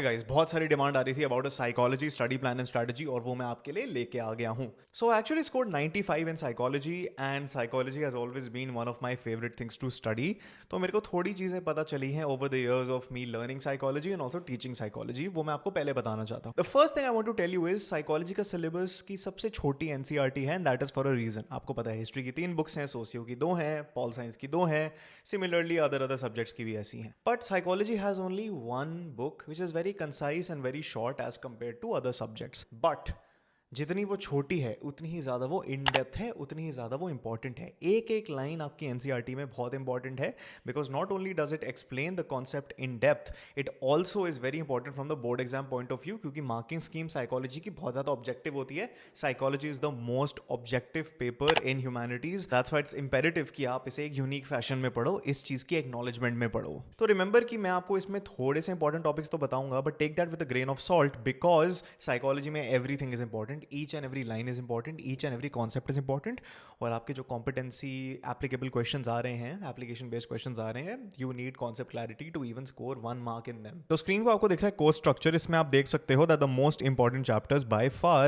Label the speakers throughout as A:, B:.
A: Okay guys, बहुत सारी demand आ रही थी about a psychology study plan and strategy और वो मैं आपके लिए लेके आ गया हूँ. So actually scored 95 in psychology and psychology has always been one of my favourite things to study. तो मेरे को थोड़ी चीज़ें पता चली हैं over the years of me learning psychology and also teaching psychology. वो मैं आपको पहले बताना चाहता हूँ. The first thing I want to tell you is psychology का सिलेबस की सबसे छोटी एनसीईआरटी है and that is for a reason. आपको पता है हिस्ट्री की 3 बुक्स हैं, सोशियो की 2 हैं, पॉल साइंस की 2 हैं, सिमिलरली अदर सब्जेक्ट्स की भी ऐसी हैं. But psychology has only one book which is very concise and very short as compared to other subjects. But जितनी वो छोटी है उतनी ही ज़्यादा वो इन डेप्थ है, उतनी ही ज़्यादा वो इंपॉर्टेंट है. एक एक लाइन आपकी एनसीईआरटी में बहुत इंपॉर्टेंट है because not only does it explain the concept in depth, it also is very important from the board exam point of view. क्योंकि मार्किंग स्कीम साइकोलॉजी की बहुत ज़्यादा ऑब्जेक्टिव होती है. Psychology is the most objective paper in humanities. That's why it's imperative कि आप इसे एक यूनिक फैशन में पढ़ो, इस चीज़ की एक्नॉलेजमेंट में पढ़ो. तो रिमेंबर कि मैं आपको इसमें थोड़े से इंपॉर्टेंट टॉपिक्स तो बताऊंगा, but take that with a grain of salt because psychology में everything is important. Each and every line is important, each and every concept is important. और आपके जो competency applicable questions आ रहे हैं, application based questions आ रहे हैं, you need concept clarity to even score 1 mark in them. तो screen को आपको दिख रहा है course structure. इसमें आप देख सकते हो that the most important chapters by far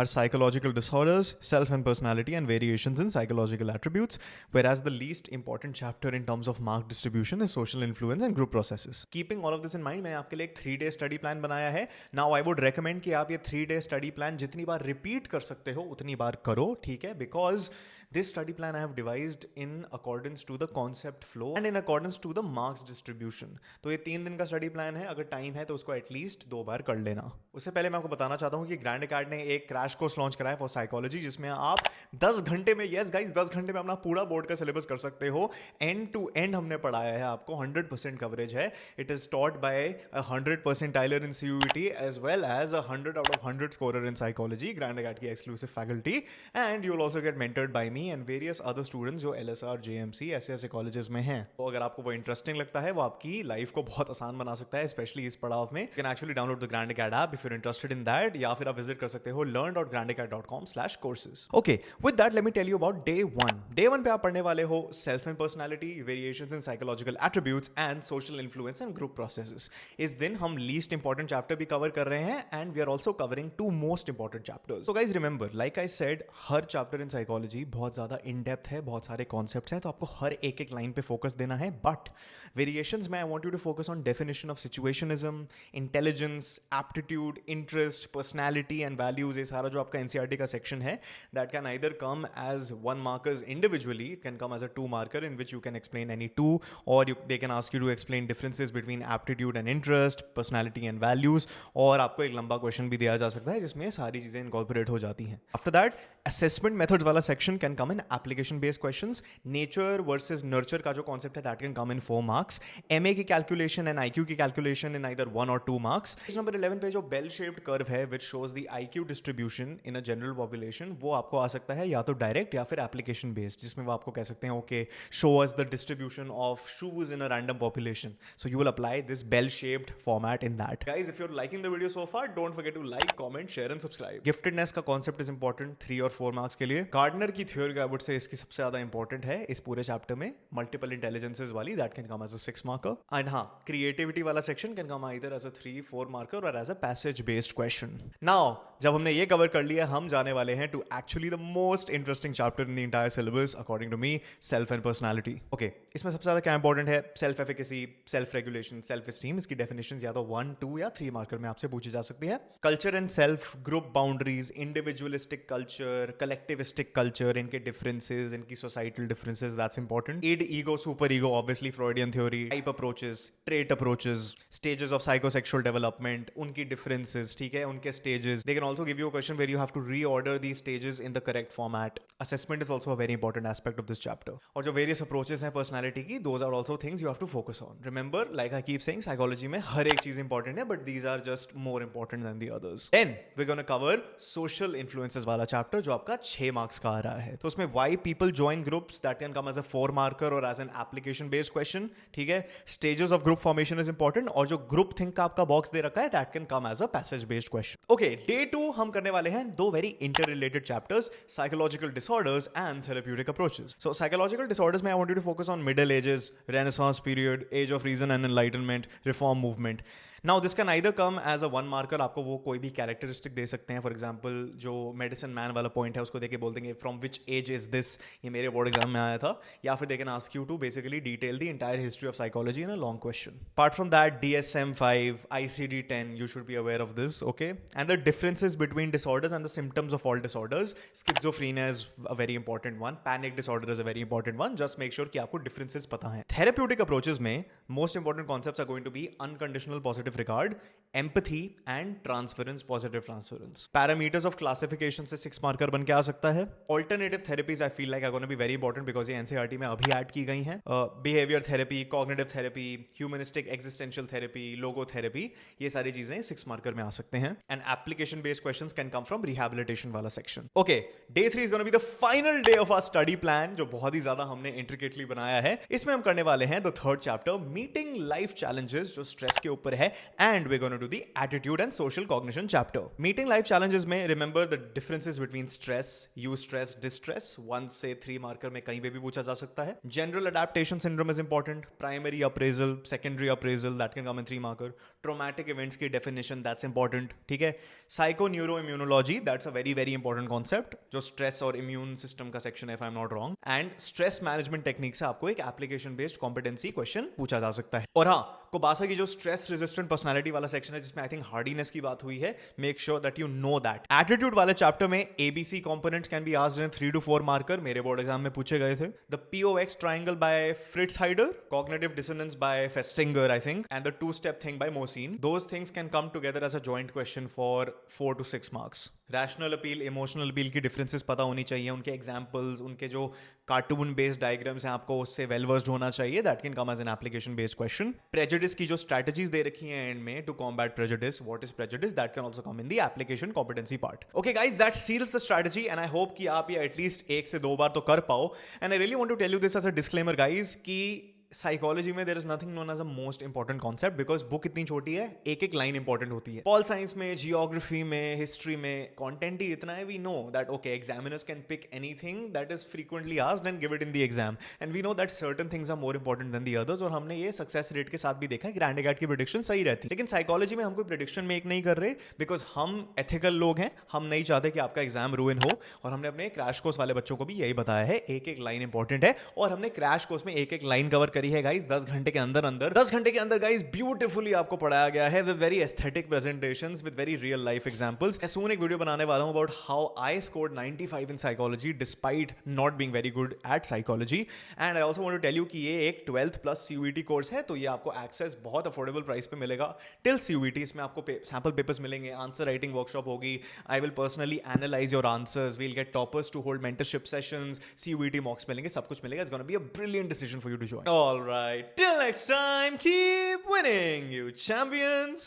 A: are psychological disorders, self and personality and variations in psychological attributes, whereas the least important chapter in terms of mark distribution is social influence and group processes. Keeping all of this in mind, मैंने आपके लिए एक 3-day study plan बनाया है. Now I would recommend कि आप ये 3-day study plan जितनी बार repeat कर सकते हो उतनी बार करो, ठीक है. Because this study plan I have devised in accordance to the concept flow and in accordance to the marks distribution. तो ये 3 दिन का स्टडी प्लान है. अगर टाइम है तो उसको एटलीस्ट 2 बार कर लेना. उससे पहले मैं आपको बताना चाहता हूँ कि ग्रैंड अकाड ने एक क्रैश कोर्स लॉन्च कराया फॉर साइकोलॉजी जिसमें आप 10 घंटे में, यस गाइस 10 घंटे में अपना पूरा बोर्ड का सिलेबस कर सकते हो. एंड टू एंड हमने पढ़ाया है आपको. 100% कवरेज है. It is taught by 100% tiler in CUET as well as 100 out of 100 scorer in psychology, grand acad की exclusive faculty. And you will also get mentored by me and various other students जो LSR, JMC ऐसे colleges में हैं. तो अगर आपको वो interesting लगता है, वो आपकी लाइफ को बहुत आसान बना सकता है, स्पेशली इस पड़ाव में. You can actually download the Grand Acad app if you are interested in that, या फिर आप विजिट कर सकते हो learn.grandacad.com/courses. Okay, with that let me tell you about day 1. Day 1 पे आप पढ़ने वाले हो self and personality, variations in psychological attributes and social influence and group processes. इस दिन हम लीस्ट इंपॉर्टेंट चैप्टर भी कवर कर रहे हैं and we are also covering 2 most important chapters. So guys remember, like I said, her chapter in psychology बहुत ज़्यादा in depth है, बहुत सारे कॉन्सेप्ट्स हैं, तो आपको हर एक एक लाइन पे फोकस देना है. बट वेरिएशंस में I want you to focus on definition of situationism, intelligence, aptitude, interest, personality and values. ये सारा जो आपका एनसीईआरटी का सेक्शन है, that can either come as 1 markers individually, it can come as a 2 marker in which you can explain any 2, और they can ask you to explain differences between aptitude and interest, personality and values. और आपको एक लंबा question भी दिया जा सकता है जिसमें सारी चीज़ें इनकॉर्पोरेट हो जाती हैं. आफ्टर दैट assessment methods वाला section can come in application based questions. nature versus nurture का जो concept है that can come in 4 marks. MA की calculation and IQ की calculation in either 1 or 2 marks. Page number 11 पे जो bell shaped curve है which shows the IQ distribution in a general population, वो आपको आ सकता है या तो direct या फिर application based, जिसमें वो आपको कह सकते हैं okay, show us the distribution of shoes in a random population. So you will apply this bell shaped format in that. Guys, if you're liking the video so far, don't forget to like, comment, share and subscribe. Giftedness का concept is important 3 और 4 marks के लिए. Gardener की theory I would say इसकी सबसे ज्यादा important है इस पूरे चैप्टर में. मल्टीपल इंटेलिजेंसेस वाली, that can come as a 6 marker. And हाँ, क्रिएटिविटी वाला section can come either as a 3-4 marker और as a passage based question. Now जब हमने ये कवर कर लिया, हम जाने वाले हैं to actually the most interesting chapter in the entire syllabus according to me, self and personality. Okay, इसमें सबसे ज्यादा क्या इंपॉर्टेंट है? Self efficacy, self regulation, self esteem. इसकी डेफिनेशन या तो 1, 2 या 3 मार्कर में आपसे पूछी जा सकती है. Culture and self, group boundaries, individualistic culture, collectivistic culture, इनके डिफरेंसेस, इनकी societal differences, that's important. Id, ego, super ego, obviously Freudian theory, type approaches, trait approaches, stages of psychosexual development, उनकी डिफरेंसेस, ठीक है, उनके stages. They can also give you a question where you have to reorder the stages in the correct format. Assessment is also a very important aspect of this chapter. और जो various approaches हैं personality की, those are also things you have to focus on. Remember, like I keep saying, psychology में हर एक चीज important है, but these are just more important than the others. Then we gonna cover social influences वाला chapter जो आपका 6 marks का आ रहा है. तो उसमें why people join groups, that can come as a 4 marker or as an application based question, ठीक है. stages of group formation is important, और जो group think का आपका बॉक्स दे रखा है, that can come as a passage based question. okay, day 2 हम करने वाले हैं 2 very interrelated chapters, psychological disorders and therapeutic approaches. so psychological disorders में I want you to focus on middle ages, renaissance period, age of reason and enlightenment, reform movement. Now this can either come as a one marker, आपको वो कोई भी characteristic दे सकते हैं. For example जो medicine man वाला point है उसको देके बोल देंगे from which age is this, ये मेरे बोर्ड एग्जाम में आया था. या फिर they can ask you to basically detail the entire history of psychology in a long question. Apart from that DSM-5, ICD-10, you should be aware of this, okay? And the differences between disorders and the symptoms of all disorders. Schizophrenia is a very important one. Panic disorder is a very important one. Just make sure कि आपको differences पता हैं. Therapeutic approaches में most important concepts are going to be unconditional positive regard, empathy and transference, positive transference. Parameters of classification से 6 marker बन के आ सकता है. Alternative therapies I feel like are going to be very important because ये NCERT में अभी add की गई हैं. Behavior therapy, cognitive therapy, humanistic existential therapy, logotherapy, ये सारी चीजें 6 marker में आ सकते हैं. And application based questions can come from rehabilitation वाला section. Okay, day 3 is going to be the final day of our study plan जो बहुत ही ज्यादा हमने intricately बनाया है. इसमें हम करने वाले हैं the third chapter, meeting life challenges, जो stress के ऊपर है, and we're going to do the attitude and social cognition chapter. Meeting life challenges में remember the differences between stress, eustress, distress. 1 से 3 marker में कहीं पे भी पूछा जा सकता है. General adaptation syndrome is important. Primary appraisal, secondary appraisal, that can come in 3 marker. Traumatic events की definition, that's important. ठीक है. Psychoneuroimmunology, that's a very very important concept जो stress और immune system का section है if I'm not wrong. And stress management technique से आपको एक application based competency question पूछा जा सकता है. और हाँ, कोबासा की जो stress resistant personality वाला section है जिसमें I think hardiness की बात हुई है, make sure that you know that. Attitude वाले chapter में ABC components can be asked in 3 to 4 marker. मेरे बोर्ड एग्जाम में पूछे गए थे. The POX triangle by Fritz Heider, cognitive dissonance by Festinger I think, and the two-step thing by Mosin. Those things can come together as a joint question for 4 to 6 marks. Rational appeal, emotional appeal की differences पता होनी चाहिए, उनके examples, उनके जो cartoon based diagrams हैं आपको उससे well versed होना चाहिए. That can come as an application based question. Prejudice की जो strategies दे रखी हैं end में to combat prejudice, what is prejudice, that can also come in the application competency part. Okay guys, that seals the strategy and I hope कि आप ये at least 1 से 2 बार तो कर पाओ. And I really want to tell you this as a disclaimer guys कि psychology में there is nothing known as a most important concept because book इतनी छोटी है, एक एक लाइन इंपॉर्टेंट होती है. पॉल साइंस में, जियोग्राफी में, हिस्ट्री में कंटेंट ही इतना है. We know that okay examiners can pick anything that is frequently asked and give it in the exam and we know that certain things are more important than the others. और हमने ये success rate के साथ भी देखा है कि रैंडगैट की प्रेडिक्शन सही रहती है. लेकिन साइकोलॉजी में हम कोई प्रेडिक्शन मेक नहीं कर रहे बिकॉज हम एथिकल लोग हैं. हम नहीं चाहते कि आपका एग्जाम रुइन हो. और हमने अपने क्रैश कोर्स वाले बच्चों को भी यही बताया है, एक एक लाइन इंपॉर्टेंट है. और हमने क्रैश कोर्स में एक एक लाइन कवर करी है गाइस 10 घंटे के अंदर 10 घंटे के अंदर गाइस ब्यूटीफुली आपको पढ़ाया गया है with very aesthetic presentations with very real life examples. मैं सून एक वीडियो बनाने वाला हूं about how I scored 95 in psychology despite not being very good at psychology. And I also want to tell you कि ये एक 12th plus CUET course है, तो ये आपको एक्सेस बहुत अफोर्डेबल प्राइस पे मिलेगा टिल CUET. इसमें आपको सैंपल पेपर्स मिलेंगे, आंसर राइटिंग वर्कशॉप होगी, I will personally analyse your answers, we'll get toppers to hold mentorship sessions, CUET mocks मिलेंगे, सब कुछ मिलेगा. It's gonna be a brilliant decision for you to join. Alright, till next time, keep winning, you champions!